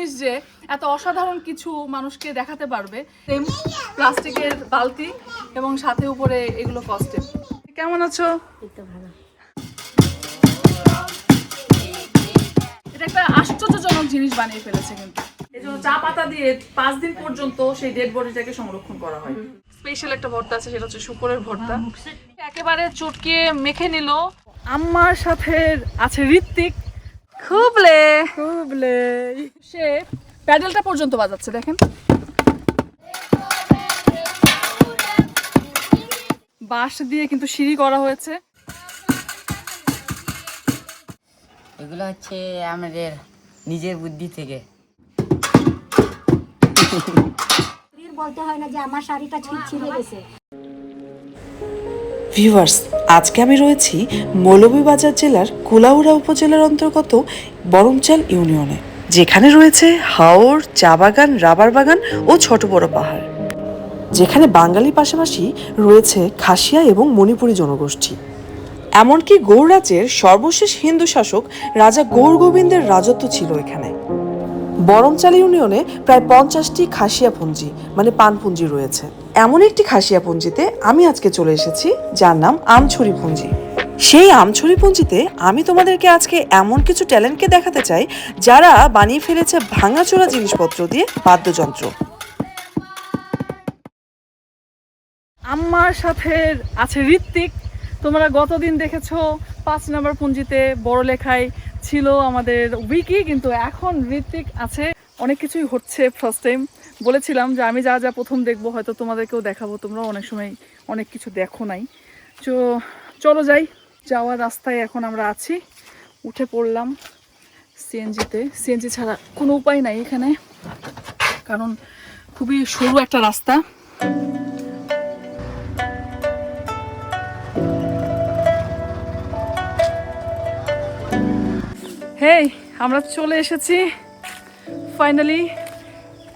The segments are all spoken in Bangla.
জিনিস যে এত অসাধারণ কিছু মানুষকে দেখাতে পারবে। সেম প্লাস্টিকের বালতি এবং সাথে উপরে এগুলো কস্টেম। কেমন আছো? ভালো। এটা একটা আশ্চর্যজনক জিনিস বানিয়ে ফেলেছে কিন্তু। এই জন্য চা পাতা দিয়ে 5 দিন পর্যন্ত সেই ডেড বডিটাকে সংরক্ষণ করা হয়। স্পেশাল একটা ভর্তা আছে, সেটা হচ্ছে শুকরের ভর্তা। একেবারে চটকিয়ে মেখে নিল। আম্মার সাথে আছে ঋত্বিক। খুবলে সে প্যাডেলটা পর্যন্ত বাজাচ্ছে, দেখেন। বাঁশ দিয়ে কিন্তু সিঁড়ি করা হয়েছে। এগুলো হচ্ছে আমাদের নিজের বুদ্ধি থেকে। বলতে হয় না যে আমার শাড়িটা ছিঁড়ে গেছে। ভিউয়ার্স, আজকে আমি রয়েছি মৌলভীবাজার জেলার কুলাউড়া উপজেলার অন্তর্গত বরমচাল ইউনিয়নে, যেখানে রয়েছে হাওর, চা বাগান, রাবার বাগান ও ছোট বড় পাহাড়, যেখানে বাঙালি পাশাপাশি রয়েছে খাসিয়া এবং মণিপুরী জনগোষ্ঠী। এমনকি গৌড় রাজ্যের সর্বশেষ হিন্দু শাসক রাজা গৌর গোবিন্দের রাজত্ব ছিল এখানে। বরমচাল ইউনিয়নে প্রায় 50টি খাসিয়াপুঞ্জি মানে পানপুঞ্জি রয়েছে। এমন একটি খাসিয়াপুঞ্জিতে আমি আজকে চলে এসেছি, যার নাম আমছড়ি পুঞ্জি। সেই আমছড়ি পুঞ্জিতে আমি তোমাদেরকে আজকে এমন কিছু ট্যালেন্টকে দেখাতে চাই, যারা বানিয়ে ফেলেছে ভাঙাচোরা জিনিসপত্র দিয়ে বাদ্যযন্ত্র। আম্মার সাথে আছে ঋত্বিক। তোমরা গতদিন দেখেছো 5 নম্বর পুঞ্জিতে বড় লেখায় ছিল আমাদের উইকি, কিন্তু এখন ঋত্বিক আছে। অনেক কিছুই হচ্ছে। ফার্স্ট টাইম বলেছিলাম যে আমি যা যা প্রথম দেখবো হয়তো তোমাদেরকেও দেখাবো, তোমরাও অনেক সময় অনেক কিছু দেখো নাই। তো চলো যাই। যাওয়ার রাস্তায় এখন আমরা আছি, উঠে পড়লাম সিএনজিতে। সিএনজি ছাড়া কোনো উপায় নাই এখানে, কারণ খুবই সরু একটা রাস্তা। হেই, আমরা চলে এসেছি ফাইনালি।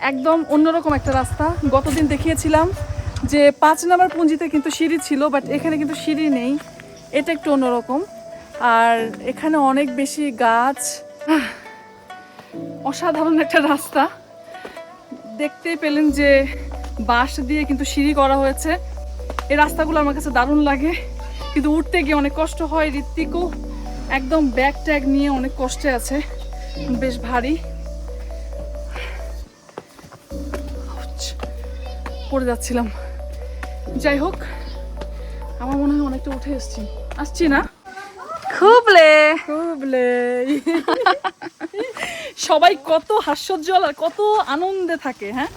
একদম অন্যরকম একটা রাস্তা। গতদিন দেখিয়েছিলাম যে 5 নম্বর পুঞ্জিতে কিন্তু সিঁড়ি ছিল, বাট এখানে কিন্তু সিঁড়ি নেই। এটা একটু অন্যরকম। আর এখানে অনেক বেশি গাছ। অসাধারণ একটা রাস্তা। দেখতেই পেলেন যে বাঁশ দিয়ে কিন্তু সিঁড়ি করা হয়েছে। এই রাস্তাগুলো আমার কাছে দারুণ লাগে, কিন্তু উঠতে গিয়ে অনেক কষ্ট হয়। ঋত্বিকও একদম ব্যাগ ট্যাগ নিয়ে অনেক কষ্টে আছে, বেশ ভারী। পড়ে যাচ্ছিলাম। যাই হোক, আমার মনে হয় অনেকটা উঠে আসছি না? খুবলে সবাই কত হাস্যোজ্জ্বল আর কত আনন্দে থাকে। হ্যাঁ,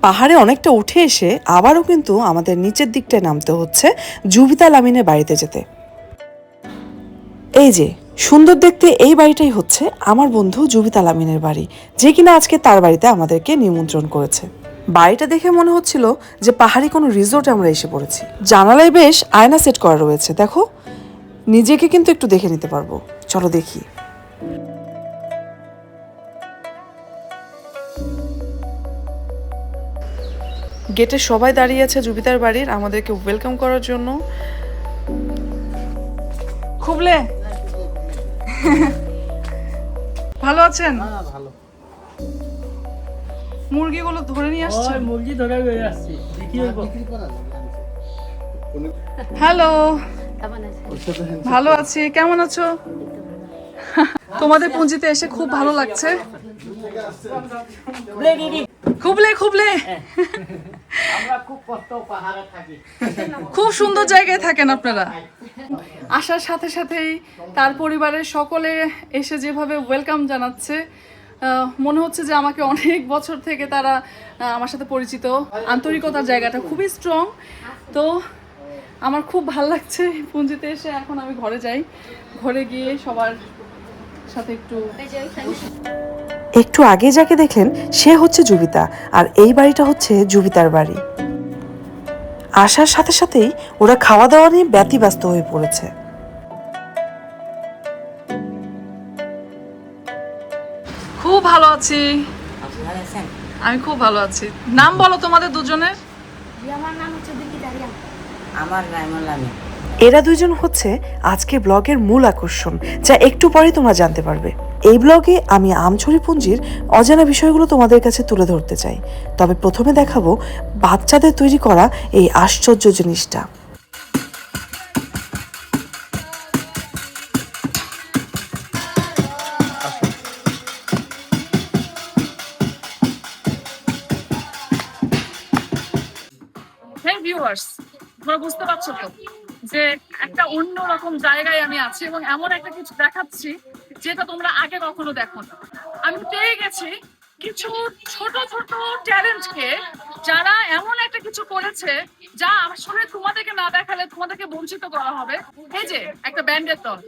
পাহাড়ে অনেকটা উঠে এসে আবারও কিন্তু আমাদের নিচের দিকটায় নামতে হচ্ছে জুবিতা লামিনের বাড়িতে যেতে। এই যে সুন্দর দেখতে এই বাড়িটাই হচ্ছে আমার বন্ধু জুবিতা লামিনের বাড়ি, যে কিনা আজকে তার বাড়িতে আমাদেরকে নিমন্ত্রণ করেছে। বাড়িটা দেখে মনে হচ্ছিল যে পাহাড়ি কোনো রিসোর্টে আমরা এসে পড়েছি। জানালায় বেশ আয়না সেট করা রয়েছে, দেখো, নিজেকে কিন্তু একটু দেখে নিতে পারবো। চলো দেখি। গেটে সবাই দাঁড়িয়ে আছে জুবিতার বাড়ির, আমাদেরকে ওয়েলকাম করার জন্য। খুবলে ভালো আছেন? ভালো। মুরগিগুলো ধরে নিয়ে আসছে। মুরগি ধরে নিয়ে আসছি। হ্যালো, কেমন আছে? ভালো আছি। কেমন আছো? তোমাদের পুঞ্জিতে এসে খুব ভালো লাগছে। খুবলে আমরা খুব কষ্ট পাহাড়ে থাকি। খুব সুন্দর জায়গায় থাকেন আপনারা। আসার সাথে সাথেই তার পরিবারের সকলে এসে যেভাবে ওয়েলকাম জানাচ্ছে, মনে হচ্ছে যে আমাকে অনেক বছর থেকে তারা আমার সাথে পরিচিত। আন্তরিকতার জায়গাটা খুবই স্ট্রং। তো আমার খুব ভালো লাগছে পুঞ্জিতে এসে। এখন আমি ঘরে যাই, ঘরে গিয়ে সবার সাথে একটু আগে যাকে দেখলেন সে হচ্ছে জুবিতা, আর এই বাড়িটা হচ্ছে জুবিতার বাড়ি। আসার সাথে সাথেই ওরা খাওয়া দাওয়া নিয়ে ব্যতিব্যস্ত হয়ে পড়েছে। খুব ভালো আছি। আমি খুব ভালো আছি। নাম বলো তোমাদের দুজনের। আমার নাম হচ্ছে দিল্লি দারিয়া। আমার রাইমুল আমিন। এরা দুজন হচ্ছে আজকে ব্লগের মূল আকর্ষণ, যা একটু পরেই তোমরা জানতে পারবে। এই ব্লগে আমি আমছড়ি পুঞ্জির অজানা বিষয়গুলো তোমাদের কাছে তুলে ধরতে চাই। তবে প্রথমে দেখাবো বাচ্চাদের তৈরি করা এই আশ্চর্য জিনিসটা। হ্যাঁ ভিউয়ার্স, তোমরা বুঝতে পারছো তো যে একটা অন্যরকম জায়গায় আমি আছি এবং এমন একটা কিছু দেখাচ্ছি যেটা তোমরা আগে কখনো দেখো না। আমি পেয়ে গেছি কিছু ছোট ছোট ট্যালেন্টকে, যারা এমন একটা কিছু করেছে যা আসলে তোমাদেরকে না দেখালে তোমাদেরকে বঞ্চিত করা হবে। এই যে একটা ব্যান্ডের দল,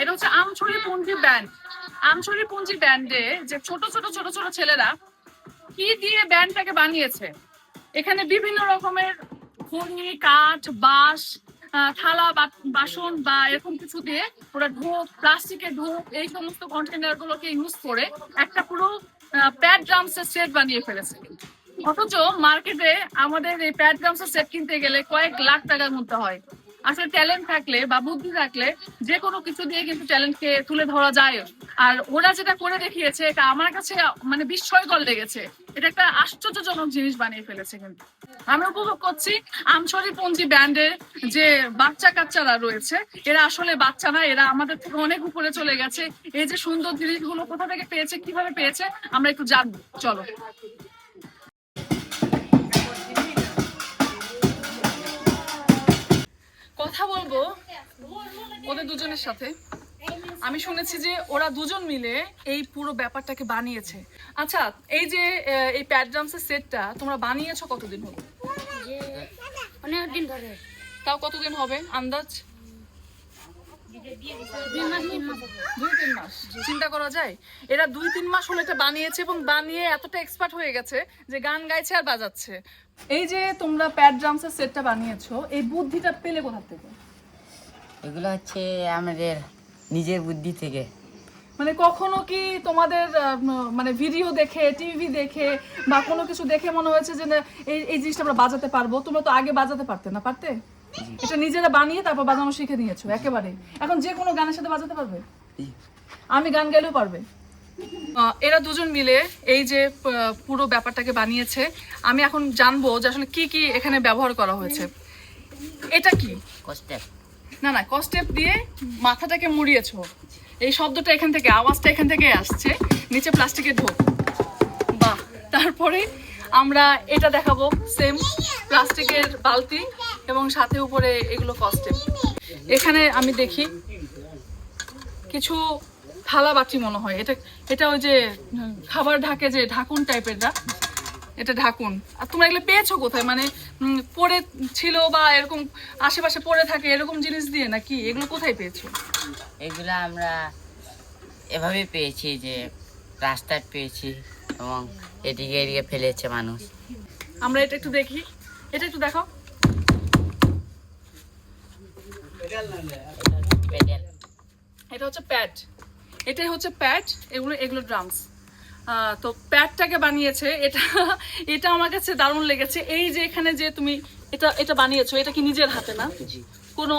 এটা হচ্ছে আমছড়ি পুঞ্জি ব্যান্ড। আমছড়ি পুঞ্জি ব্যান্ডে যে ছোট ছোট ছোট ছোট ছেলেরা কি দিয়ে ব্যান্ডটাকে বানিয়েছে। এখানে বিভিন্ন রকমের খড়ি, কাঠ, বাঁশ, থালা বাসন বা এরকম কিছু দিয়ে ওরা ঢোক, প্লাস্টিকের ঢোক, এই সমস্ত কন্টেনার গুলোকে ইউজ করে একটা পুরো প্যাড ড্রামসের সেট বানিয়ে ফেলেছে। অথচ মার্কেটে আমাদের এই প্যাড ড্রামসের সেট কিনতে গেলে কয়েক লাখ টাকার মধ্যে হয়। আসলে ট্যালেন্ট থাকলে বা বুদ্ধি থাকলে যে কোনো কিছু দিয়ে কিন্তু ট্যালেন্টকে তুলে ধরা যায়। আর ওরা যেটা করে দেখিয়েছে এটা আমার কাছে মানে বিস্ময়কর লেগেছে। এটা একটা আশ্চর্যজনক জিনিস বানিয়ে ফেলেছে। কিন্তু আমি উপভোগ করছি আমছড়ি পুঞ্জি ব্যান্ডের যে বাচ্চা কাচ্চারা রয়েছে, এরা আসলে বাচ্চা না, এরা আমাদের থেকে অনেক উপরে চলে গেছে। এই যে সুন্দর জিনিসগুলো কোথা থেকে পেয়েছে, কিভাবে পেয়েছে, আমরা একটু জানবো, চলো। কথা বলবো ওদের দুজনের সাথে। আমি শুনেছি যে ওরা দুজন মিলে এই পুরো ব্যাপারটাকে বানিয়েছে। আচ্ছা, এই যে এই প্যাড ড্রামসের সেটটা তোমরা বানিয়েছো কতদিন হলো? অনেকদিন ধরে। তাও কতদিন হবে আন্দাজ? 2-3 মাস। চিন্তা করা যায় এরা 2-3 মাস হলো এটা বানিয়েছে এবং বানিয়ে এতটা এক্সপার্ট হয়ে গেছে যে গান গাইছে আর বাজাচ্ছে। এই যে তোমরা প্যাড ড্রামসের সেটটা বানিয়েছো, এই বুদ্ধিটা পেলে কোথা থেকে? এগুলো হচ্ছে আমাদের নিজের বুদ্ধি থেকে। মানে কখনো কি তোমাদের মানে ভিডিও দেখে, টিভি দেখে বা কোনো কিছু দেখে মনে হয়েছে যে না এই জিনিসটা আমরা বাজাতে পারবো? তোমরা তো আগে বাজাতে পারতে না, পারতে? এটা নিজেরা বানিয়ে তারপর বাজানো শিখে নিয়েছো একেবারে। এখন যে কোনো গানের সাথে বাজাতে পারবে? আমি গান গাইলেও পারবে। এরা দুজন মিলে এই যে পুরো ব্যাপারটাকে বানিয়েছে। আমি এখন জানবো যে আসলে কি কি এখানে ব্যবহার করা হয়েছে। এটা কি? কষ্টেপ। না না, কস্টেপ দিয়ে মাথাটাকে মুড়িয়েছো। এই শব্দটা এখান থেকে, আওয়াজটা এখান থেকে আসছে, নিচে প্লাস্টিকের ঢোক। বাহ। তারপরে আমরা এটা দেখাবো, সেম প্লাস্টিকের বালতি এবং সাথে উপরে এগুলো কস্টেপ। এখানে আমি দেখি কিছু থালা বাটি মনে হয়। এটা ওই যে খাবার ঢাকে যে ঢাকুন টাইপের না, এটা ঢাকুন। আর তোমরা এগুলো পেয়েছো কোথায়? মানে পড়ে ছিল বা এরকম আশেপাশে পড়ে থাকে এরকম জিনিস দিয়ে নাকি? এগুলো কোথায় পেয়েছো? এগুলো আমরা এভাবে পেয়েছি যে রাস্তায় পেয়েছি এবং এদিকে এদিকে ফেলেছে মানুষ। আমরা এটা একটু দেখি, এটা একটু দেখো। এটা হচ্ছে প্যাড, এটাই হচ্ছে প্যাড, এগুলো ড্রামস। তো প্যাডটাকে বানিয়েছে। এটা আমার কাছে দারুণ লেগেছে। এই যে এখানে যে তুমি এটা বানিয়েছো, এটা কি নিজের হাতে না? কোনো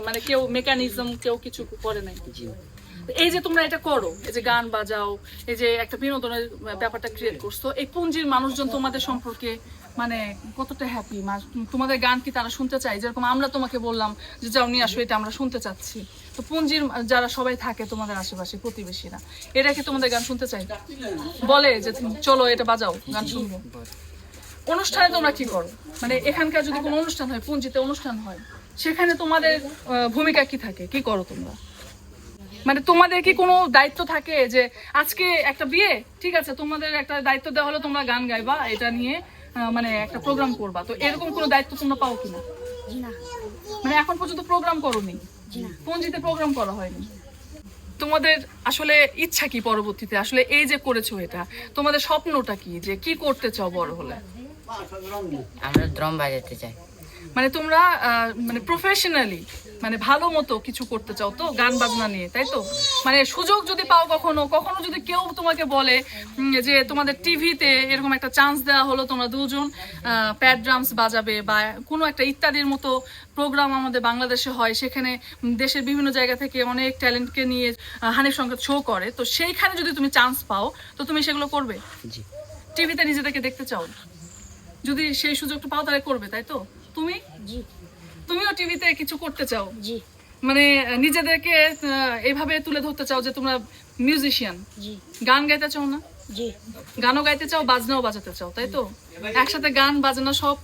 মানে কেউ মেকানিজম কেউ কিছু করে নাই? এই যে তোমরা এটা করো, এই যে গান বাজাও, এই যে একটা বিনোদনের ব্যাপারটা ক্রিয়েট করছো, এই পুঞ্জির মানুষজন তোমাদের সম্পর্কে মানে কতটা হ্যাপি? তোমাদের গান কি তারা শুনতে চায়? যেরকম আমরা তোমাকে বললাম যে যাও নিয়ে আসো, এটা আমরা শুনতে চাচ্ছি। তো পুঞ্জির যারা সবাই থাকে তোমাদের আশেপাশে, প্রতিবেশীরা, এরা কি তোমাদের গান শুনতে চায়? বলে যে চলো এটা বাজাও, গান শুনবো। অনুষ্ঠানে তোমরা কি করো? মানে এখানকার যদি কোনো অনুষ্ঠান হয়, পুঞ্জিতে অনুষ্ঠান হয়, সেখানে তোমাদের ভূমিকা কি থাকে? কি করো তোমরা? মানে তোমাদের কি কোনো দায়িত্ব থাকে যে আজকে একটা বিয়ে, ঠিক আছে, তোমাদের একটা দায়িত্ব দেওয়া হলো তোমরা গান গাইবা, এটা নিয়ে মানে একটা প্রোগ্রাম করবা, তো এরকম কোনো দায়িত্ব তোমরা পাও কিনা? মানে এখন পর্যন্ত প্রোগ্রাম করোনি? পুঞ্জিতে প্রোগ্রাম করা হয়নি? তোমাদের আসলে ইচ্ছা কি পরবর্তীতে? আসলে এই যে করেছো এটা, তোমাদের স্বপ্নটা কি, যে কি করতে চাও বড় হলে? আমরা ড্রাম বাজাতে চাই। মানে তোমরা মানে প্রফেশনালি মানে ভালো মতো কিছু করতে চাও তো গান বাজনা নিয়ে, তাই তো? মানে সুযোগ যদি পাও কখনো কখনো, যদি কেউ তোমাকে বলে যে তোমাদের টিভিতে এরকম একটা চান্স দেওয়া হলো, তোমরা দুজন প্যাড ড্রামস বাজাবে বা কোনো একটা ইত্যাদির মতো প্রোগ্রাম আমাদের বাংলাদেশে হয়, সেখানে দেশের বিভিন্ন জায়গা থেকে অনেক ট্যালেন্টকে নিয়ে হানিফ সংকেত শো করে, তো সেইখানে যদি তুমি চান্স পাও তো তুমি সেগুলো করবে? জি। টিভিতে নিজেদেরকে দেখতে চাও, যদি সেই সুযোগটা পাও তাহলে করবে, তাই তো? তুমি তুমিও টিভিতে কিছু করতে চাও, জি মানে নিজেদেরকে এইভাবে তুলে ধরতে চাও যে তোমরা মিউজিশিয়ান, জি গান গাইতে চাও না? জি গানও গাইতে চাও, বাজনাও বাজাতে চাও, তাই তো? একসাথে গান বাজনা সব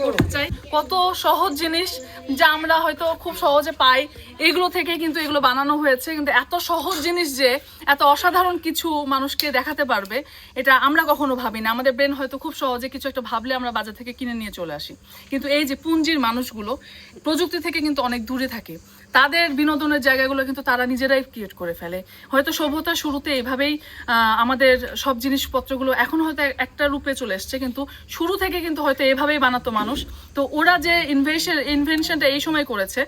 করতে চাই। কত সহজ জিনিস যা আমরা হয়তো খুব সহজে পাই, এগুলো থেকে কিন্তু এগুলো বানানো হয়েছে, কিন্তু এত সহজ জিনিস যে এত অসাধারণ কিছু মানুষকে দেখাতে পারবে, এটা আমরা কখনো ভাবি না। আমাদের ব্রেন হয়তো খুব সহজে কিছু একটা ভাবলে আমরা বাজার থেকে কিনে নিয়ে চলে আসি, কিন্তু এই যে পুঞ্জির মানুষগুলো প্রযুক্তি থেকে কিন্তু অনেক দূরে থাকে, তাদের বিনোদনের জায়গাগুলো কিন্তু তারা নিজেরাই ক্রিয়েট করে ফেলে। হয়তো সভ্যতার শুরুতে এইভাবেই আমাদের সব জিনিসপত্রগুলো এখন হয়তো একটা রূপে চলে এসছে, কিন্তু শুরু থেকে কিন্তু হয়তো এভাবেই বানাতো মানুষ। তো ওরা যে ইনভেনশনটা এই সময় করেছে,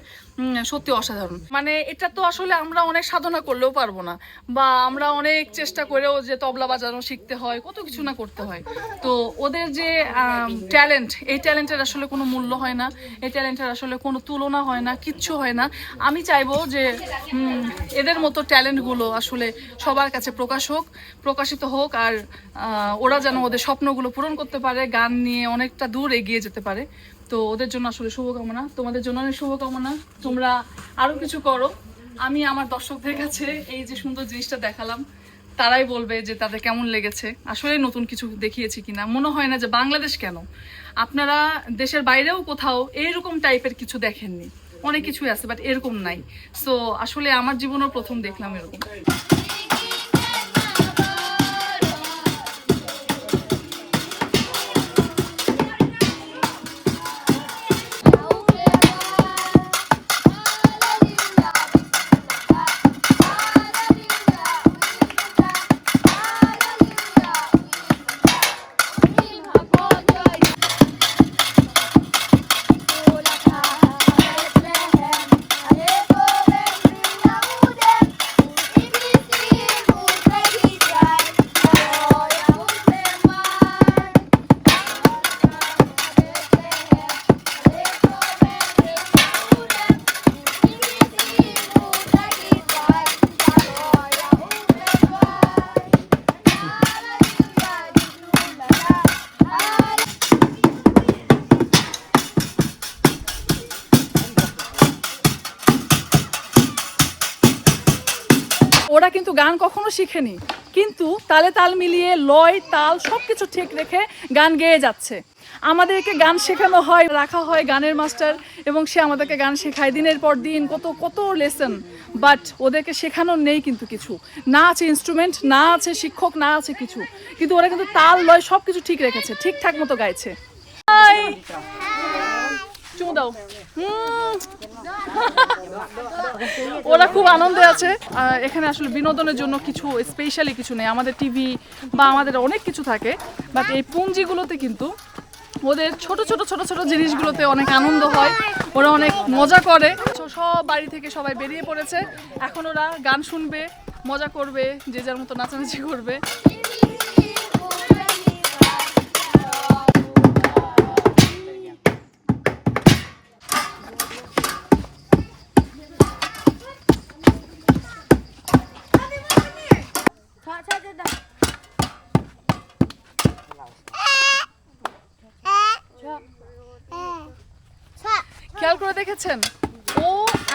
সত্যি অসাধারণ। মানে এটা তো আসলে আমরা অনেক সাধনা করলেও পারবো না, বা আমরা অনেক চেষ্টা করেও যে তবলা বাজানো শিখতে হয়, কত কিছু না করতে হয়। তো ওদের যে ট্যালেন্ট, এই ট্যালেন্টের আসলে কোনো মূল্য হয় না, এই ট্যালেন্টের আসলে কোনো তুলনা হয় না, কিচ্ছু হয় না। আমি চাইবো যে এদের মতো ট্যালেন্টগুলো আসলে সবার কাছে প্রকাশিত হোক, আর ওরা যেন ওদের স্বপ্নগুলো পূরণ করতে পারে, গান নিয়ে অনেকটা দূর এগিয়ে যেতে পারে। তো ওদের জন্য আসলে শুভকামনা, তোমাদের জন্য অনেক শুভকামনা, তোমরা আরো কিছু করো। আমি আমার দর্শকদের কাছে এই যে সুন্দর জিনিসটা দেখালাম, তারাই বলবে যে তাদের কেমন লেগেছে, আসলে নতুন কিছু দেখিয়েছি কিনা। মনে হয় না যে বাংলাদেশ কেন, আপনারা দেশের বাইরেও কোথাও এইরকম টাইপের কিছু দেখেননি, অনেক কিছুই আছে বাট এরকম নাই। সো আসলে আমার জীবনেও প্রথম দেখলাম এরকম। ওরা কিন্তু গান কখনো শিখেনি, কিন্তু তালে তাল মিলিয়ে লয় তাল সবকিছু ঠিক রেখে গান গেয়ে যাচ্ছে। আমাদেরকে গান শেখানো হয়, রাখা হয় গানের মাস্টার, এবং সে আমাদেরকে গান শেখায় দিনের পর দিন, কত কত লেসন, বাট ওদেরকে শেখানোর নেই কিন্তু কিছু, না আছে ইনস্ট্রুমেন্ট, না আছে শিক্ষক, না আছে কিছু, কিন্তু ওরা কিন্তু তাল লয় সবকিছু ঠিক রেখেছে, ঠিকঠাক মতো গাইছে। চুমু দাও। ওরা খুব আনন্দে আছে। এখানে আসলে বিনোদনের জন্য কিছু স্পেশালি কিছু নেই, আমাদের টিভি বা আমাদের অনেক কিছু থাকে, বাট এই পুঞ্জিগুলোতে কিন্তু ওদের ছোট ছোট ছোট ছোট জিনিসগুলোতে অনেক আনন্দ হয়, ওরা অনেক মজা করে। সব বাড়ি থেকে সবাই বেরিয়ে পড়েছে, এখন ওরা গান শুনবে, মজা করবে, যে যার মতো নাচানাচি করবে। খেয়াল করে দেখেছেন, ও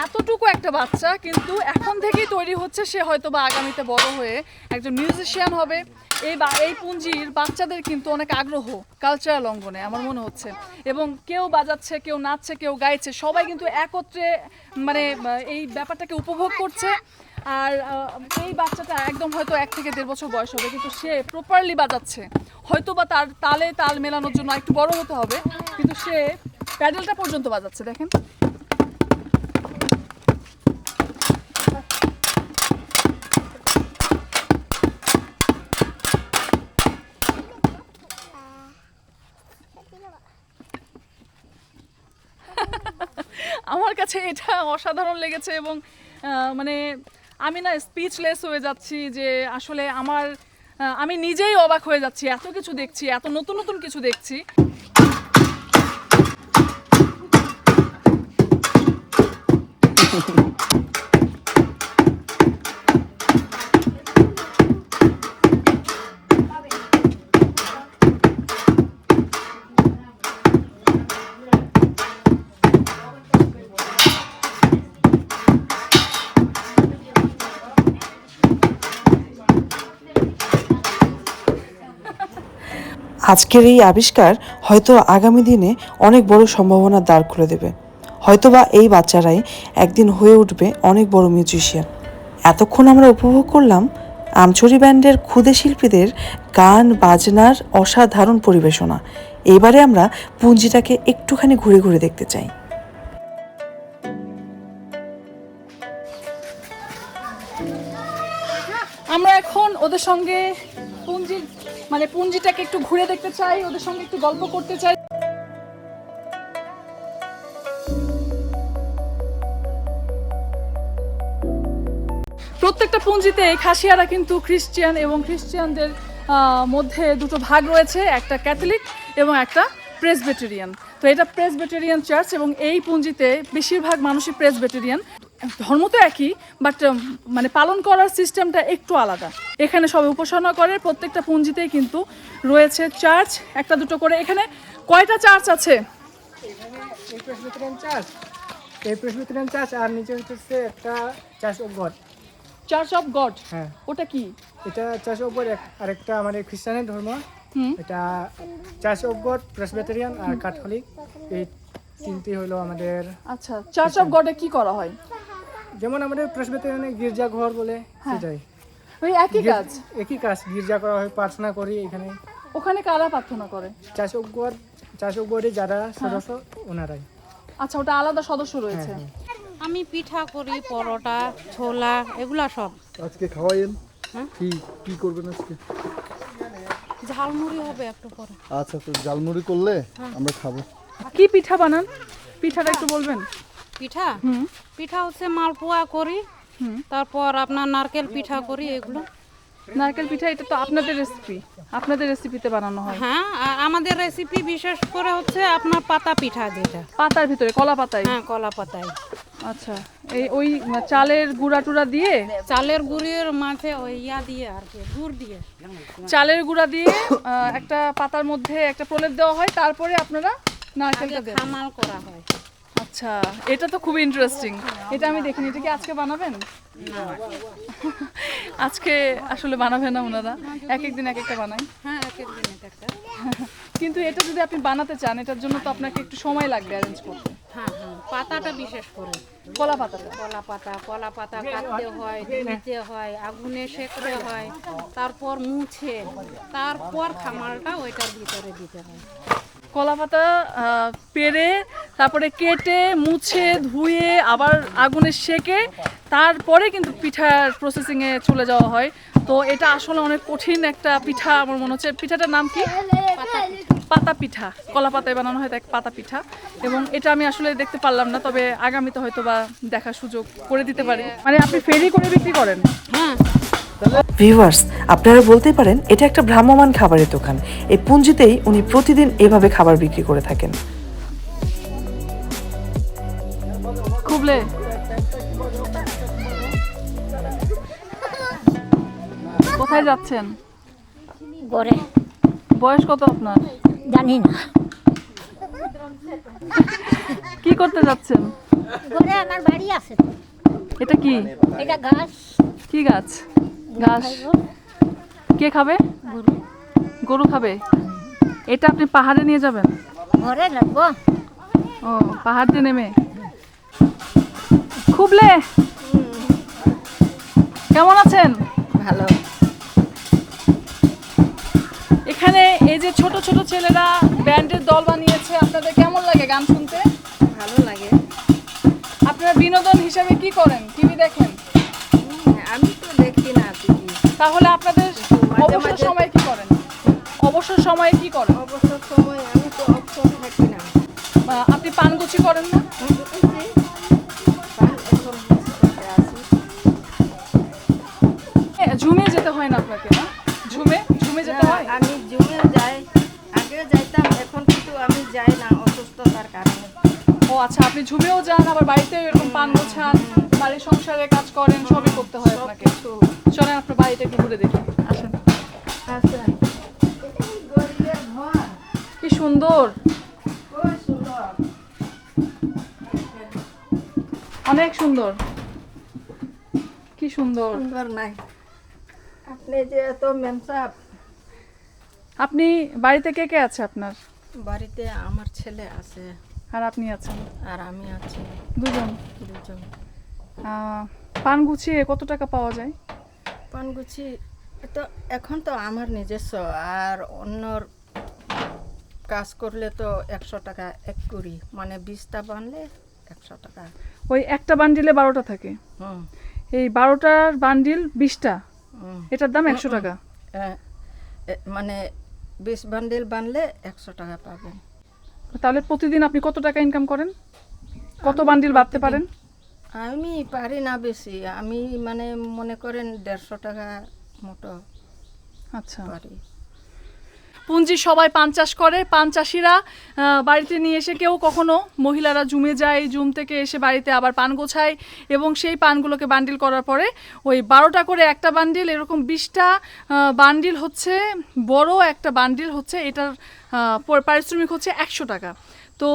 এতটুকু একটা বাচ্চা কিন্তু এখন থেকেই তৈরি হচ্ছে, সে হয়তো বা আগামীতে বড় হয়ে একজন মিউজিশিয়ান হবে। এই পুঞ্জির বাচ্চাদের কিন্তু অনেক আগ্রহ কালচারাল অঙ্গনে আমার মনে হচ্ছে, এবং কেউ বাজাচ্ছে, কেউ নাচছে, কেউ গাইছে, সবাই কিন্তু একত্রে মানে এই ব্যাপারটাকে উপভোগ করছে। আর এই বাচ্চাটা একদম হয়তো 1 থেকে 1.5 বছর বয়স হবে, কিন্তু সে প্রপারলি বাজাচ্ছে। হয়তো বা তার তালে তাল মেলানোর জন্য একটু বড় হতে হবে, কিন্তু সে প্যাডেলটা পর্যন্ত বাজাচ্ছে, দেখেন। কাছে এটা অসাধারণ লেগেছে এবং মানে আমি না স্পিচলেস হয়ে যাচ্ছি যে আসলে আমি নিজেই অবাক হয়ে যাচ্ছি, এত কিছু দেখছি, এত নতুন নতুন কিছু দেখছি। আজকের এই আবিষ্কার হয়তো আগামী দিনে অনেক বড় সম্ভাবনার দ্বার খুলে দেবে। হয়তোবা এই বাচ্চারাই একদিন হয়ে উঠবে অনেক বড় মিউজিশিয়ান। এতক্ষণ আমরা উপভোগ করলাম আমছড়ি ব্যান্ডের ক্ষুদে শিল্পীদের গান বাজনার অসাধারণ পরিবেশনা। এবারে আমরা পুঞ্জিটাকে একটুখানি ঘুরে ঘুরে দেখতে চাই। আমরা এখন ওদের সঙ্গে পুঞ্জিটাকে একটু ঘুরে দেখতে চাই, ওদের সঙ্গে একটু গল্প করতে চাই। প্রত্যেকটা পুঞ্জিতে খাসিয়ারা কিন্তু খ্রিস্টান এবং খ্রিস্টানদের মধ্যে দুটো ভাগ রয়েছে, একটা ক্যাথলিক এবং একটা প্রেসবিটেরিয়ান। তো এটা প্রেসবিটেরিয়ান চার্চ এবং এই পুঞ্জিতে বেশিরভাগ মানুষই প্রেসবিটেরিয়ান। ধর্ম তো একই, বাট মানে পালন করার সিস্টেমটা একটু আলাদা। এখানে সবাই উপাসনা করে, প্রত্যেকটা পুঞ্জিতেই কিন্তু রয়েছে চার্চ, একটা দুটো করে। এখানে কয়টা চার্চ আছে? এই প্রেসবিটেরিয়ান চার্চ আর নিচে হচ্ছে একটা church of god. Church of god, হ্যাঁ ওটা কি? এটা চার্চ অফ গড। আরেকটা আমাদের খ্রিস্টানের ধর্ম, এটা চার্চ অফ গড, প্রেসবিটেরিয়ান আর ক্যাথলিক। এই তিনটি হলো আমাদের। আচ্ছা, চার্চ অফ গডে কি করা হয়? যেমন আমাদের প্রেসবিটেরিয়ানে গির্জা ঘর বলে, সেটাই ওই একই কাজ। একই কাজ, গির্জা করা হয়, প্রার্থনা করি এখানে। ওখানে কারা প্রার্থনা করে? চার্চ অফ গডে যারা সদস্য ওনারাই। আচ্ছা, ওটা আলাদা সদস্য রয়েছে। আমি পিঠা করি, পরোটা, ছোলা, এগুলা সব। আজকে খাওয়াইন? কি কি করবেন আজকে? ঝালমুড়ি হবে একটু পরে। আচ্ছা, তো জালমুড়ি করলে আমরা খাবো। কি পিঠা বানান? পিঠাটা একটু বলবেন? পিঠা পিঠা হচ্ছে মালপোয়া করি, তারপর আপনার নারকেল পিঠা করি। এগুলো নারকেল পিঠা, এটা তো আপনাদের রেসিপি, আপনাদের রেসিপিতে বানানো হয়। হ্যাঁ, আর আমাদের রেসিপি বিশেষ করে হচ্ছে আপনার পাতা পিঠা, যেটা পাতার ভিতরে, কলা পাতায়? হ্যাঁ, কলা পাতায়। আচ্ছা, ওই চালের গুঁড়া টুড়া দিয়ে, চালের গুঁড়ির মাঝে ওই দিয়ে আর কি, গুড় দিয়ে, চালের গুঁড়া দিয়ে একটা পাতার মধ্যে একটা প্রলেপ দেওয়া হয়, তারপরে আপনারা নারকেলটা দেন। খামাল করা হয়। আচ্ছা, এটা তো খুব ইন্টারেস্টিং। এটা আমি দেখিনি। এটা কি আজকে বানাবেন? আজকে আসলে বানাবে না ওনারা, এক একদিন এক একটা বানায়। হ্যাঁ, এক এক দিন একটা। কিন্তু এটা যদি আপনি বানাতে চান, এটার জন্য তো আপনাকে একটু সময় লাগবে অ্যারেঞ্জ করতে। হ্যাঁ হ্যাঁ, পাতাটা বিশেষ করে, কলা পাতাটা। কলা পাতা কাটতে হয়, ধুইতে হয়, আগুনে সেঁকতে হয়, তারপর মুছে, তারপর খামালটা ওইটার ভিতরে দিতে হয়। কলা পাতা পেড়ে, তারপরে কেটে, মুছে, ধুয়ে, আবার আগুনে সেকে, তারপরে কিন্তু পিঠার প্রসেসিংয়ে চলে যাওয়া হয়। তো এটা আসলে অনেক কঠিন একটা পিঠা আমার মনে হচ্ছে। পিঠাটার নাম কি? পাতা পিঠা। কলা পাতায় বানানো হয় পাতা পিঠা। এবং এটা আমি আসলে দেখতে পারলাম না, তবে আগামীতে হয়তো বা দেখার সুযোগ করে দিতে পারি। মানে আপনি ফেরি করে বিক্রি করেন? হ্যাঁ। ভিউয়ার্স, আপনারা বলতে পারেন এটা একটা ভ্রাম্যমাণ খাবারের দোকান। এই পুঞ্জিতেই উনি প্রতিদিন এভাবে খাবার বিক্রি করে থাকেন। খুবলে কোথায় যাচ্ছেন? গড়ে। বয়স কত আপনার? জানি না। কি করতে যাচ্ছেন? গড়ে আমার বাড়ি আছে। এটা কি? এটা গাছ। কি গাছ? ঘাস। কে খাবে? গরু। গরু খাবে? এটা আপনি পাহাড়ে নিয়ে যাবেন? ঘরে লাগবো। ও, পাহাড় দিয়ে নেমে। খুবলে কেমন আছেন? ভালো। এখানে এই যে ছোট ছোট ছেলেরা ব্যান্ডের দল বানিয়েছে, আপনাদের কেমন লাগে গান শুনতে? ভালো লাগে। আপনারা বিনোদন হিসেবে কি করেন? টিভি দেখেন? আমি তো দেখি না টিভি। তাহলে আপনাদের অবসর সময়ে কি করেন? অবসর সময়ে কি করেন? অবসর সময় আমি তো অবসর থাকি না। আপনি পানগুচি করেন না? হয় না আপনাকে, না? ঝুমে ঝুমে যেতে হয়? আমি জুমে যাই, আগে যাইতাম, এখন কিন্তু আমি যাই না অসুস্থতার কারণে। ও আচ্ছা, আপনি ঝুমেও যান, আবার বাড়িতে এরকম পান গোছান, বাড়ির সংসারে কাজ করেন, সবই করতে হয় আপনাকে। চলেন আপনার বাড়িটা একটু ঘুরে দেখি, আসেন। আচ্ছা, এই গরিবের ঘর, কি সুন্দর, খুব সুন্দর। অনেক সুন্দর, কি সুন্দর। সুন্দর নাই, আপনি যে এত মেনসাপ। আপনি বাড়িতে কে কে আছে আপনার? বাড়িতে আমার ছেলে আছে আর আপনি আছেন? আর আমি আছি, দুজন। দুজন। পান গুছিয়ে কত টাকা পাওয়া যায়? পানগুছি তো এখন তো আমার নিজস্ব, আর অন্যর কাজ করলে তো 100 টাকা এক কুড়ি, মানে 20টা বানলে 100 টাকা। ওই একটা বান্ডিলে 12টা থাকে, হুম এই 12টার বান্ডিল 20টা, হুম। এটার দাম 100 টাকা। মানে 20 বান্ডিল বানলে 100 টাকা পাবেন। তাহলে প্রতিদিন আপনি কত টাকা ইনকাম করেন? কত বান্ডিল বাঁধতে পারেন? আমি পারি না বেশি, আমি মানে মনে করেন 150 টাকা মতো আচ্ছা। পারি। পুঞ্জি সবাই পান চাষ করে, পান চাষিরা বাড়িতে নিয়ে এসে কেউ কখনো মহিলারা জুমে যায়, জুম থেকে এসে বাড়িতে আবার পান গোছায় এবং সেই পানগুলোকে বান্ডিল করার পরে ওই 12টা করে একটা বান্ডিল, এরকম 20টা বান্ডিল হচ্ছে বড় একটা বান্ডিল হচ্ছে, এটার পারিশ্রমিক হচ্ছে 100 টাকা। তো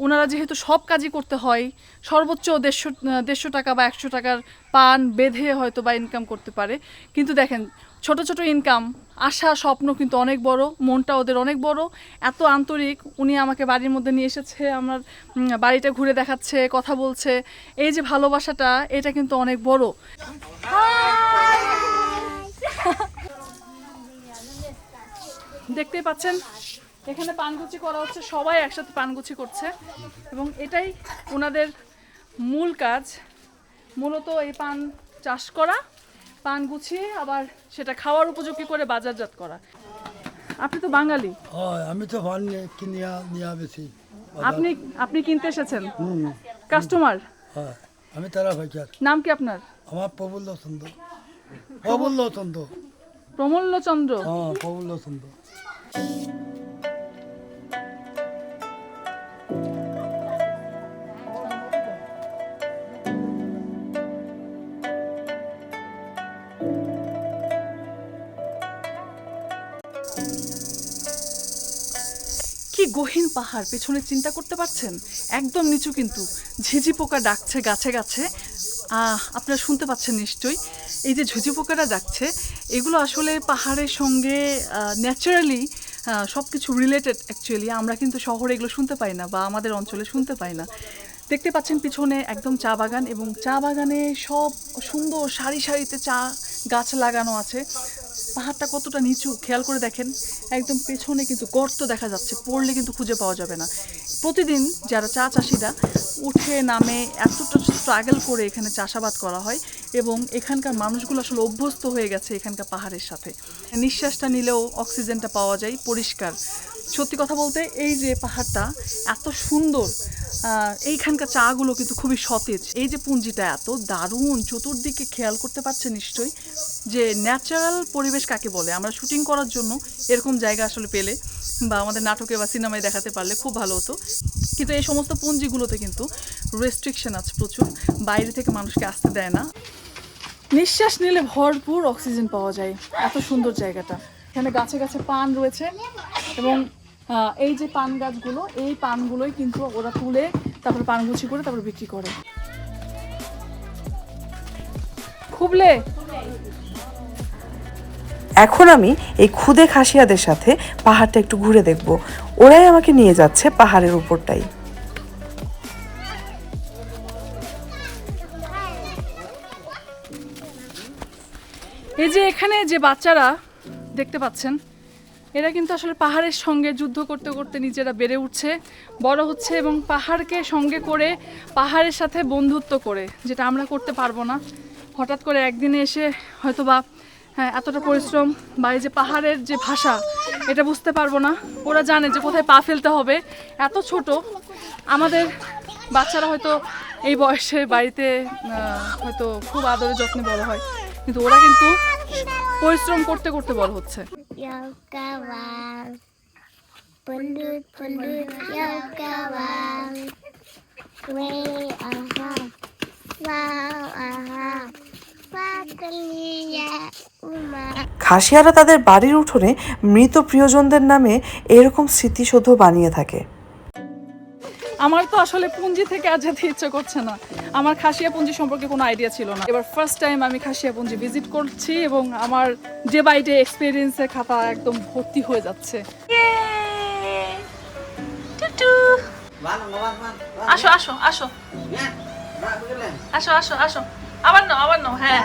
ওনারা যেহেতু সব কাজই করতে হয়, সর্বোচ্চ 150 টাকা বা 100 টাকার পান বেঁধে হয়তো বা ইনকাম করতে পারে। কিন্তু দেখেন, ছোট ছোট ইনকাম, আশা স্বপ্ন কিন্তু অনেক বড়, মনটা ওদের অনেক বড়, এত আন্তরিক। উনি আমাকে বাড়ির মধ্যে নিয়ে এসেছে, আমার বাড়িটা ঘুরে দেখাচ্ছে, কথা বলছে, এই যে ভালোবাসাটা, এটা কিন্তু অনেক বড়। দেখতেই পাচ্ছেন এখানে পানগুচি করা হচ্ছে, সবাই একসাথে পানগুচি করছে এবং এটাই ওনাদের মূল কাজ। মূলত এই পান চাষ করা, পান গুছিয়ে আবার সেটা খাওয়ার উপযোগী করে বাজারজাত করা। আপনি তো বাঙালি, আমি তো পান কিনিয়া নিয়া বেশি। আপনি আপনি কিনতে এসেছেন? কাস্টমার? হ্যাঁ, আমি তারা ভাইকার। নাম কি আপনার? আমার প্রফুল্ল চন্দ্র। প্রফুল্ল চন্দ্র। প্রমল্ল চন্দ্র? হ্যাঁ, প্রফুল্ল চন্দ্র। কি গহীন পাহাড়, পেছনে চিন্তা করতে পারছেন? একদম নিচু, কিন্তু ঝিঝি পোকা ডাকছে গাছে গাছে। আপনারা শুনতে পাচ্ছেন নিশ্চয়ই, এই যে ঝিঝি পোকাটা ডাকছে, এগুলো আসলে পাহাড়ের সঙ্গে ন্যাচারালি সব কিছু রিলেটেড। অ্যাকচুয়ালি আমরা কিন্তু শহরে এগুলো শুনতে পাই না বা আমাদের অঞ্চলে শুনতে পাই না। দেখতে পাচ্ছেন পিছনে একদম চা বাগান, এবং চা বাগানে সব সুন্দর সারি সারিতে চা গাছ লাগানো আছে। পাহাড়টা কতটা নিচু খেয়াল করে দেখেন, একদম পেছনে কিন্তু গর্ত দেখা যাচ্ছে, পড়লে কিন্তু খুঁজে পাওয়া যাবে না। প্রতিদিন যারা চা চাষিরা উঠে নামে এতটা স্ট্রাগল করে এখানে চাষাবাদ করা হয়, এবং এখানকার মানুষগুলো আসলে অভ্যস্ত হয়ে গেছে এখানকার পাহাড়ের সাথে। নিঃশ্বাসটা নিলেও অক্সিজেনটা পাওয়া যায় পরিষ্কার। সত্যি কথা বলতে এই যে পাহাড়টা এত সুন্দর, এইখানকার চাগুলো কিন্তু খুবই সতেজ। এই যে পুঞ্জিটা এত দারুণ, চতুর্দিকে খেয়াল করতে পারছে নিশ্চয়ই যে ন্যাচারাল পরিবেশ কাকে বলে। আমরা শুটিং করার জন্য এরকম জায়গা আসলে পেলে বা আমাদের নাটকে বা সিনেমায় দেখাতে পারলে খুব ভালো হতো। কিন্তু এই সমস্ত পুঞ্জিগুলোতে কিন্তু রেস্ট্রিকশন আছে প্রচুর, বাইরে থেকে মানুষকে আসতে দেয় না। নিঃশ্বাস নিলে ভরপুর অক্সিজেন পাওয়া যায়, এত সুন্দর জায়গাটা। এখানে গাছে গাছে পান রয়েছে, এবং এই যে পান গাছগুলো, এই পানগুলোই কিন্তু ওরা তুলে তারপরে পানগুছি করে তারপরে বিক্রি করে। খুবলে এখন আমি এই খুদে খাসিয়াদের সাথে পাহাড়টা একটু ঘুরে দেখব। ওরাই আমাকে নিয়ে যাচ্ছে পাহাড়ের উপরটাই। এই যে এখানে যে বাচ্চারা দেখতে পাচ্ছেন, এরা কিন্তু আসলে পাহাড়ের সঙ্গে যুদ্ধ করতে করতে নিজেরা বেড়ে উঠছে, বড় হচ্ছে, এবং পাহাড়কে সঙ্গে করে পাহাড়ের সাথে বন্ধুত্ব করে, যেটা আমরা করতে পারবো না। হঠাৎ করে একদিনে এসে হয়তো বা এতটা পরিশ্রম বা এই যে পাহাড়ের যে ভাষা, এটা বুঝতে পারবো না। ওরা জানে যে কোথায় পা ফেলতে হবে। এত ছোট আমাদের বাচ্চারা হয়তো এই বয়সে বাড়িতে হয়তো খুব আদরে যত্নে বড় হয়, কিন্তু ওরা কিন্তু পরিশ্রম করতে করতে বড় হচ্ছে। খাসিয়ারা তাদের বাড়ির উঠোনে মৃত প্রিয়জনদের নামে এরকম স্মৃতিসৌধ বানিয়ে থাকে। আমার তো আসলে পুঞ্জি থেকে আর যেতে ইচ্ছে করছে না। আমার খাসিয়া পুঞ্জি সম্পর্কে কোনো আইডিয়া ছিল না। এবার ফার্স্ট টাইম আমি খাসিয়া পুঞ্জি ভিজিট করছি এবং আমার ডে বাই ডে এক্সপিরিয়েন্সের খাতা একদম ভর্তি হয়ে যাচ্ছে। আসো আসো আসো আসো আসো আসো, আবার নাও হ্যাঁ।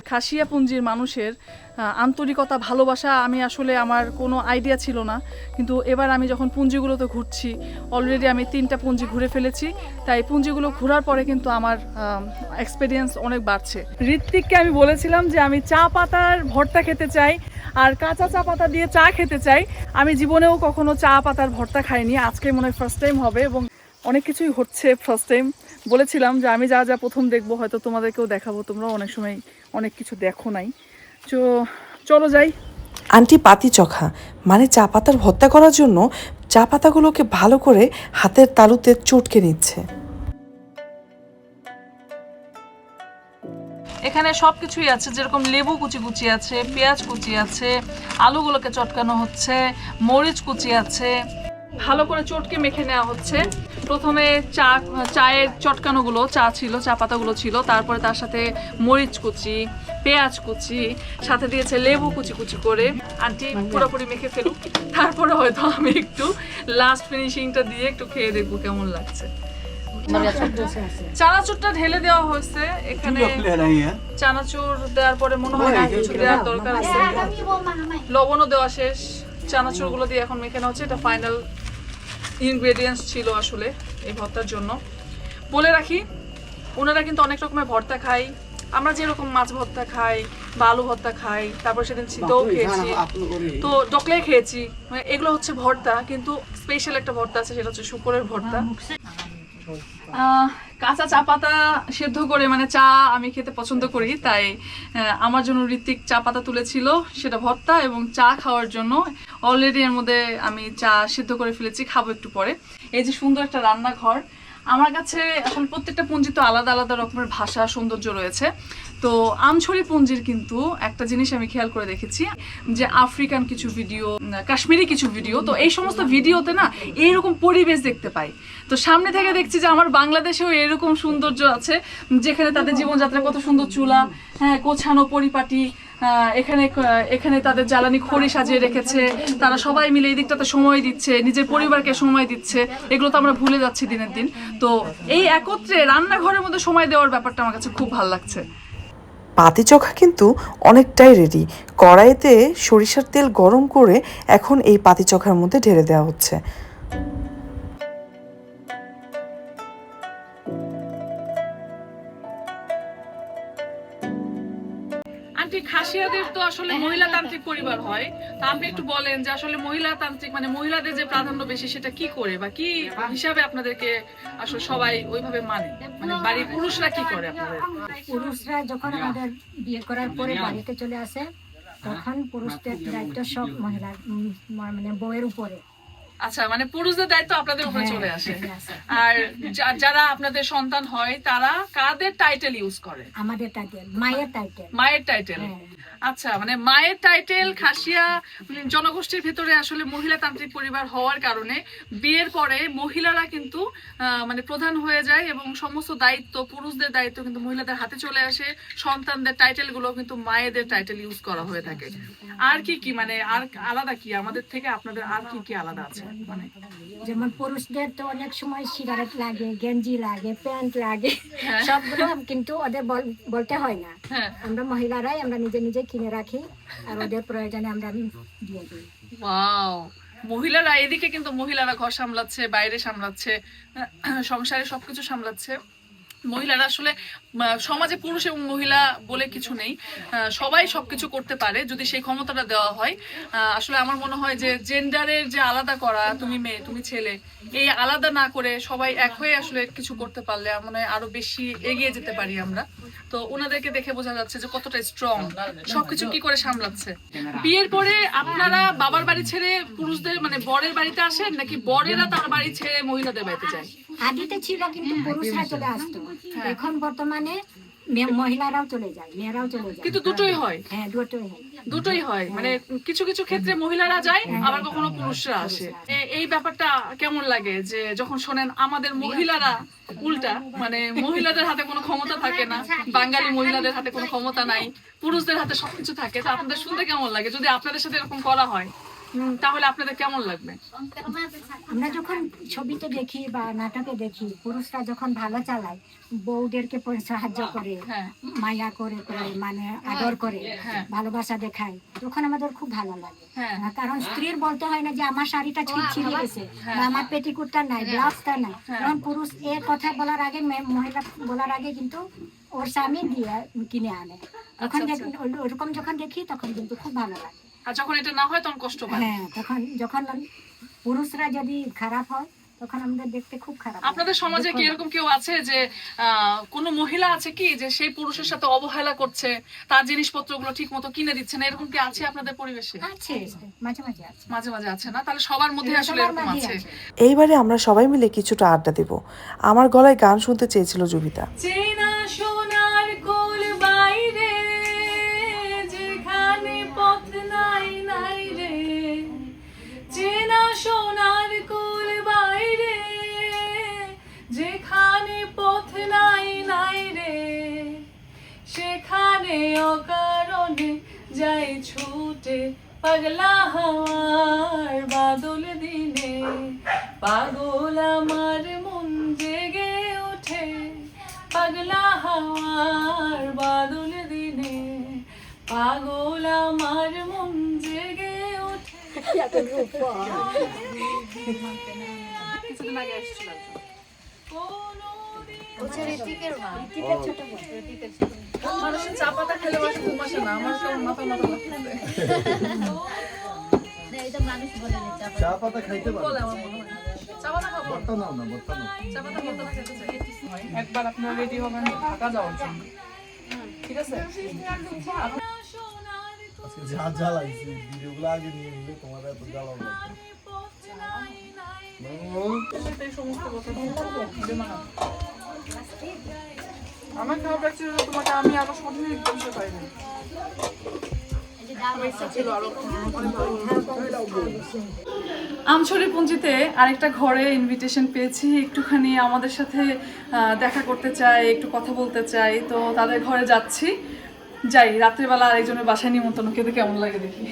খাসিয়া পুঞ্জির মানুষের আন্তরিকতা, ভালোবাসা আমি আসলে আমার কোনো আইডিয়া ছিল না, কিন্তু এবার আমি যখন পুঞ্জিগুলোতে ঘুরছি, অলরেডি আমি 3টা পুঞ্জি ঘুরে ফেলেছি, তাই পুঞ্জিগুলো ঘোরার পরে কিন্তু আমার এক্সপিরিয়েন্স অনেক বাড়ছে। ঋত্বিককে আমি বলেছিলাম যে আমি চা পাতার ভর্তা খেতে চাই আর কাঁচা চা পাতা দিয়ে চা খেতে চাই। আমি জীবনেও কখনো চা পাতার ভর্তা খাইনি, আজকে মনে হয় ফার্স্ট টাইম হবে এবং অনেক কিছুই হচ্ছে ফার্স্ট টাইম। বলেছিলাম যে আমি যা যা প্রথম দেখবো হয়তো তোমাদেরকেও দেখাবো, তোমরাও অনেক সময় অনেক কিছু দেখো নাই। তো চলো যাই। আন্টি পাতি চোখা মানে চা পাতার ভর্তা করার জন্য চা পাতাগুলোকে ভালো করে হাতের তালুতে চটকে নিচ্ছে। এখানে সব কিছুই আছে, যেরকম লেবু কুচি কুচি আছে, পেঁয়াজ কুচি আছে, আলুগুলোকে চটকানো হচ্ছে, মরিচ কুচি আছে, ভালো করে চটকে মেখে নেওয়া হচ্ছে। প্রথমে চায়ের চটকানোগুলো চা পাতাগুলো ছিল, তারপরে তার সাথে মরিচ কুচি, পেঁয়াজ কুচি, সাথে দিয়েছে লেবু কুচি কুচি করে। আন্টি পুরোপুরি মেখে ফেলুক, তারপরে হয়তো আমি একটু লাস্ট ফিনিশিংটা দিয়ে একটু খেয়ে দেখবো কেমন লাগছে। চানাচুরটা ঢেলে দেওয়া হয়েছে এখানে। চানাচুর দেওয়ার পরে মনে হয় না কিছু দেওয়ার দরকার আছে, লবণও দেওয়া শেষ। চানাচুরগুলো দিয়ে এখন মেখে নেওয়া হচ্ছে। এটা ফাইনাল ইনগ্রেডিয়েন্টস ছিল আসলে এই ভর্তার জন্য। বলে রাখি, ওনারা কিন্তু অনেক রকমের ভর্তা খায়। আমরা যেরকম মাছ ভর্তা খাই বা আলু ভর্তা খাই, তারপর সেদিন চিতও খেয়েছি, তো ডকলে খেয়েছি, এগুলো হচ্ছে ভর্তা, কিন্তু স্পেশাল একটা ভর্তা আছে, সেটা হচ্ছে শুকরের ভর্তা। কাঁচা চা পাতা সেদ্ধ করে, মানে চা আমি খেতে পছন্দ করি, তাই আমার জন্য ঋত্বিক চা পাতা তুলেছিল, সেটা ভর্তা এবং চা খাওয়ার জন্য অলরেডি এর মধ্যে আমি চা সিদ্ধ করে ফেলেছি, খাবো একটু পরে। এই যে সুন্দর একটা রান্নাঘর। আমার কাছে আসলে প্রত্যেকটা পুঞ্জি তো আলাদা আলাদা রকমের ভাষা সৌন্দর্য রয়েছে। তো আমছড়ি পুঞ্জির কিন্তু একটা জিনিস আমি খেয়াল করে দেখেছি যে আফ্রিকান কিছু ভিডিও, কাশ্মীরি কিছু ভিডিও, তো এই সমস্ত ভিডিওতে না এইরকম পরিবেশ দেখতে পাই। তো সামনে থেকে দেখছি যে আমার বাংলাদেশেও এরকম সৌন্দর্য আছে, যেখানে তাদের জীবনযাত্রা কত সুন্দর, চুলা, হ্যাঁ, গোছানো পরিপাটি, এখানে তাদের জ্বালানি খড়ি সাজিয়ে রেখেছে, তারা সবাই মিলে এই দিকটাতে সময় দিচ্ছে, নিজের পরিবারকে সময় দিচ্ছে। এগুলো তো আমরা ভুলে যাচ্ছি দিনের দিন। তো এই একত্রে রান্নাঘরের মধ্যে সময় দেওয়ার ব্যাপারটা আমার কাছে খুব ভালো লাগছে। পাতি চোখা কিন্তু অনেকটাই রেডি। কড়াইতে সরিষার তেল গরম করে এখন এই পাতি চোখার মধ্যে ঢেলে দেওয়া হচ্ছে। আন্টি, খাসিয়াদের তো আসলে মহিলাতান্ত্রিক পরিবার হয়, তা আপনি একটু বলেন যে আসলে মহিলাতান্ত্রিক মানে মহিলাদের যে প্রাধান্য বেশি, সেটা কি করে বা কি হিসাবে আপনাদেরকে আসলে সবাই ওইভাবে মানে বাড়ির পুরুষরা কি করে আপনাদের? পুরুষরা যখন আমাদের বিয়ে করার পরে বাড়িতে চলে আসে, তখন পুরুষদের দায়িত্ব সব মহিলা মানে বউয়ের উপরে। আচ্ছা, মানে পুরুষদের দায়িত্ব আপনাদের উপরে চলে আসে। আর যারা আপনাদের সন্তান হয় তারা কাদের টাইটেল ইউজ করে? আমাদের টাইটেল, মায়ের টাইটেল। মায়ের টাইটেল। আচ্ছা, মানে মায়ের টাইটেল খাসিয়া জনগোষ্ঠীর ভেতরে আসলে মহিলাতান্ত্রিক পরিবার হওয়ার কারণে বিয়ের পরে মহিলারা কিন্তু মানে প্রধান হয়ে যায় এবং সমস্ত দায়িত্ব, পুরুষদের দায়িত্ব কিন্তু মহিলাদের হাতে চলে আসে। সন্তানদের টাইটেল গুলো কিন্তু মায়েদের টাইটেল ইউজ করা হয়ে থাকে। আর কি মানে আর আলাদা কি আমাদের থেকে আপনাদের আর কি আলাদা আছে? মানে যেমন পুরুষদের তো অনেক সময় সিগারেট লাগে, গেঞ্জি লাগে, প্যান্ট লাগে, সবগুলো কিন্তু ওদের বলতে হয় না। আমরা মহিলারাই আমরা নিজে নিজে কিনে রাখি, আর ওদের প্রয়োজনে আমরা দিয়ে দিই। ওয়াও, মহিলারা এদিকে কিন্তু মহিলারা ঘর সামলাচ্ছে, বাইরে সামলাচ্ছে, সংসারে সবকিছু সামলাচ্ছে। মহিলারা আসলে সমাজে পুরুষ এবং মহিলা বলে কিছু নেই, সবাই সবকিছু করতে পারে যদি সেই ক্ষমতাটা দেওয়া হয়। আসলে আমার মনে হয় যে জেন্ডারের যে আলাদা করা, তুমি মেয়ে তুমি ছেলে, এই আলাদা না করে সবাই এক হয়ে আসলে কিছু করতে পারলে আমার মনে হয় আরো বেশি এগিয়ে যেতে পারি আমরা। তো ওনাদেরকে দেখে বোঝা যাচ্ছে যে কতটা স্ট্রং, সবকিছু কি করে সামলাচ্ছে। বিয়ের পরে আপনারা বাবার বাড়ি ছেড়ে পুরুষদের মানে বরের বাড়িতে আসেন, নাকি বরেরা তার বাড়ি ছেড়ে মহিলাদের বাড়িতে যায়? আদিতে ছিল কিন্তু পুরুষরা চলে আসতো, এখন বর্তমানে মহিলারাও চলে যায়, মেয়েরাও চলে যায়। কিন্তু দুটোই হয়। হ্যাঁ, দুটোই হয়। দুটোই হয়, মানে কিছু কিছু ক্ষেত্রে মহিলারা যায়, আবার কখনো পুরুষরা আসে। এই ব্যাপারটা কেমন লাগে যে যখন শোনেন আমাদের মহিলারা উল্টা, মানে মহিলাদের হাতে কোনো ক্ষমতা থাকে না, বাঙালি মহিলাদের হাতে কোনো ক্ষমতা নাই, পুরুষদের হাতে সবকিছু থাকে? তো আপনাদের শুনতে কেমন লাগে যদি আপনাদের সাথে এরকম করা হয়? তাহলে আপনাদের কেমন লাগবে? আমরা যখন ছবিতে দেখি বা নাটকে দেখি, পুরুষরা যখন ভালো চালায়, বউদেরকে সাহায্য করে, মায়া করে করে মানে আদর করে, ভালোবাসা দেখায়, তখন আমাদের খুব ভালো লাগে। কারণ স্ত্রীর বলতে হয় না যে আমার শাড়িটা ছিঁড়ে গেছে বা আমার পেটিকুটটা নাই, ব্লাউজটা নাই। কারণ পুরুষ এ কথা বলার আগে, মহিলা বলার আগে কিন্তু ওর স্বামী দিয়ে কিনে আনে। তখন ওরকম যখন দেখি তখন কিন্তু খুব ভালো লাগে। আর যখন এটা না হয় তখন কষ্ট পায়। হ্যাঁ, তখন যখন পুরুষরা যদি খারাপ হয় তখন আমাদের দেখতে খুব খারাপ। আপনাদের সমাজে কি এরকম কেউ আছে যে কোনো মহিলা আছে কি যে সেই পুরুষের সাথে অবহেলা করছে, তার জিনিসপত্রগুলো ঠিক মতো কিনে দিচ্ছে না, এরকম কি আছে আপনাদের পরিবেশে? আছে, মাঝে মাঝে আছে। মাঝে মাঝে আছে না? তাহলে সবার মধ্যে আসলে এরকম আছে। এইবারে আমরা সবাই মিলে কিছুটা আড্ডা দেব। আমার গলায় গান শুনতে চেয়েছিল জুবিতা। চেনা সোনার কোল বাইরে, যেখানে পথ নাই নাই রে, চেনা সোনার কোল বাইরে, যেখানে পথ নাই নাই রে, সেখানে অকারণে যাই ছুটে পাগলা হাওয়ার বাদল দিনে, পাগল আমার মন জেগে ওঠে পাগলা হাওয়ার বাদল দিনে, পাগল আমার মন জেগে ওঠে। কিছুদিন আগে এসেছিল মানুষের চা পাতা খেলে মাসে ঘুম আসে না, আমার কেমন মাথা মাথা লাগতেছে। চা পাতা খাইতে পারো? বলে আমার মনে হয় চা পাতা খাবো, বর্তা নাও না, বর্তা নাও। চা পাতা বলতে না খেতে চাই। একবার আপনারা রেডি হবেন ঢাকা যাওয়ার জন্য, ঠিক আছে? আজকে যা যা লাগছে ভিডিওগুলো আগে নিয়ে নিলে তোমার এত জ্বালাও লাগবে। সমস্ত কথা আমার খারাপ লাগছিল যে তোমাকে আমি আরো সঠিক বলতে পারিনি। আমছড়ি পুঞ্জিতে আরেকটা ঘরে ইনভিটেশন পেয়েছি, একটুখানি আমাদের সাথে দেখা করতে চাই, একটু কথা বলতে চাই, তো তাদের ঘরে যাচ্ছি। যাই, রাত্রেবেলা আরেকজনের বাসায় নিমন্ত্রণ, খেতে কেমন লাগে দেখি।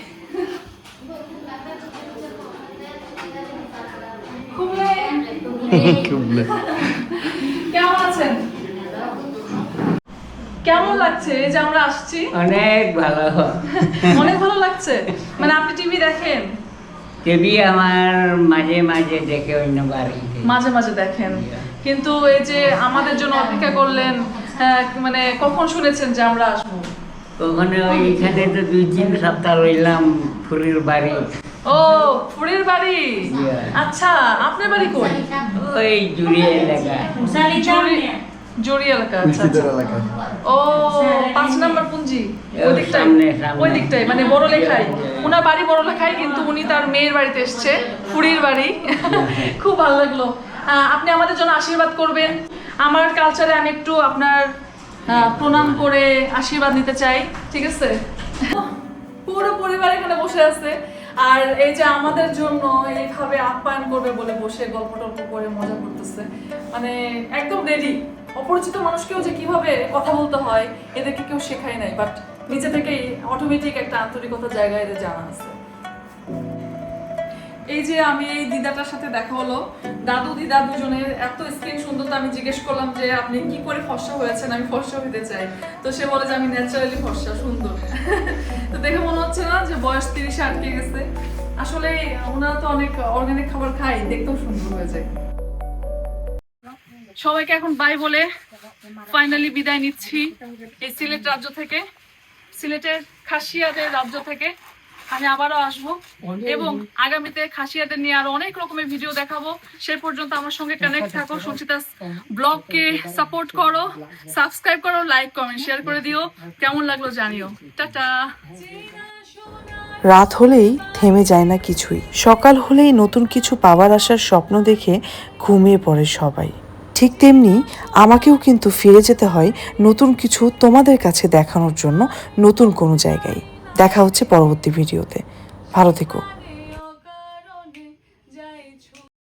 কেমন আছেন? কেমন লাগছে এই যে আমরা আসছি? অনেক ভালো। অনেক ভালো লাগছে। মানে আপনি টিভি দেখেন? টিভি আমার মাঝে মাঝে দেখে, অন্য বাড়িতে মাঝে মাঝে দেখেন, কিন্তু এই যে আমাদের জন্য অপেক্ষা করলেন, মানে কখন শুনেছেন যে আমরা আসবো? ওখানে ওইখানে তো 2-3 সপ্তাহ রইলাম, ফুরির বাড়ি। ও, ফুরির বাড়ি। আচ্ছা, আপনার বাড়ি কই? ওই জুড়ি এলাকা। জড়ি এলাকা। আচ্ছা, ও 5 নম্বর পুঞ্জি, ওই দিকটাই মানে বড় লেখাই। ওনার বাড়ি বড় লেখাই, কিন্তু উনি তার মেয়ের বাড়িতে এসছে, ফুরির বাড়ি। খুব ভালো লাগলো। আপনি আমাদের জন্য আশীর্বাদ করবেন। আমার কালচারে আমি একটু আপনার প্রণাম করে আশীর্বাদ নিতে চাই, ঠিক আছে? পুরো পরিবার এখানে বসে আছে, আর এই যে আমাদের জন্য এইভাবে আপ্যায়ন করবে বলে বসে গল্প টল্প করে মজা করতেছে, মানে একদম রেডি। অপরিচিত মানুষকেও যে কিভাবে কথা বলতে হয় এদেরকে কেউ শেখায় নাই, বাট নিচে থেকেই অটোমেটিক একটা আন্তরিকতার জায়গায় এদের জানা আছে। এই যে আমি এই দিদাটার সাথে দেখা হলো, দাদু দিদা দুজনের এত স্কিন সুন্দর, তো আমি জিজ্ঞেস করলাম যে আপনি কি করে ফর্সা হয়েছেন, আমি ফর্সা হইতে চাই। তো সে বলে যে আমি ন্যাচারালি ফর্সা, সুন্দর। তো দেখে মনে হচ্ছে না যে বয়স 30-এ আটকে গেছে। আসলে ওনারা তো অনেক অর্গানিক খাবার খায়, দেখতেও সুন্দর হয়ে যায়। সবাইকে এখন বাই বলে ফাইনালি বিদায় নিচ্ছি এই সিলেট রাজ্য থেকে, সিলেটের খাসিয়াদের রাজ্য থেকে। আমি আবারও আসবো এবং আগামীতে খাসিয়াদের নিয়ে আরো অনেক রকমের ভিডিও দেখাবো। সেই পর্যন্ত আমার সঙ্গে কানেক্ট থাকো। সঞ্চিতাস ব্লগকে সাপোর্ট করো, সাবস্ক্রাইব করো, লাইক কমেন্ট শেয়ার করে দিও। কেমন লাগলো জানিও। টাটা। রাত হলেই থেমে যায় না কিছুই, সকাল হলেই নতুন কিছু পাওয়ার আসার স্বপ্ন দেখে ঘুমিয়ে পড়ে সবাই। ঠিক তেমনি আমাকেও কিন্তু ফিরে যেতে হয় নতুন কিছু তোমাদের কাছে দেখানোর জন্য নতুন কোনো জায়গায়। দেখা হচ্ছে পরবর্তী ভিডিওতে। ভালো থেকো।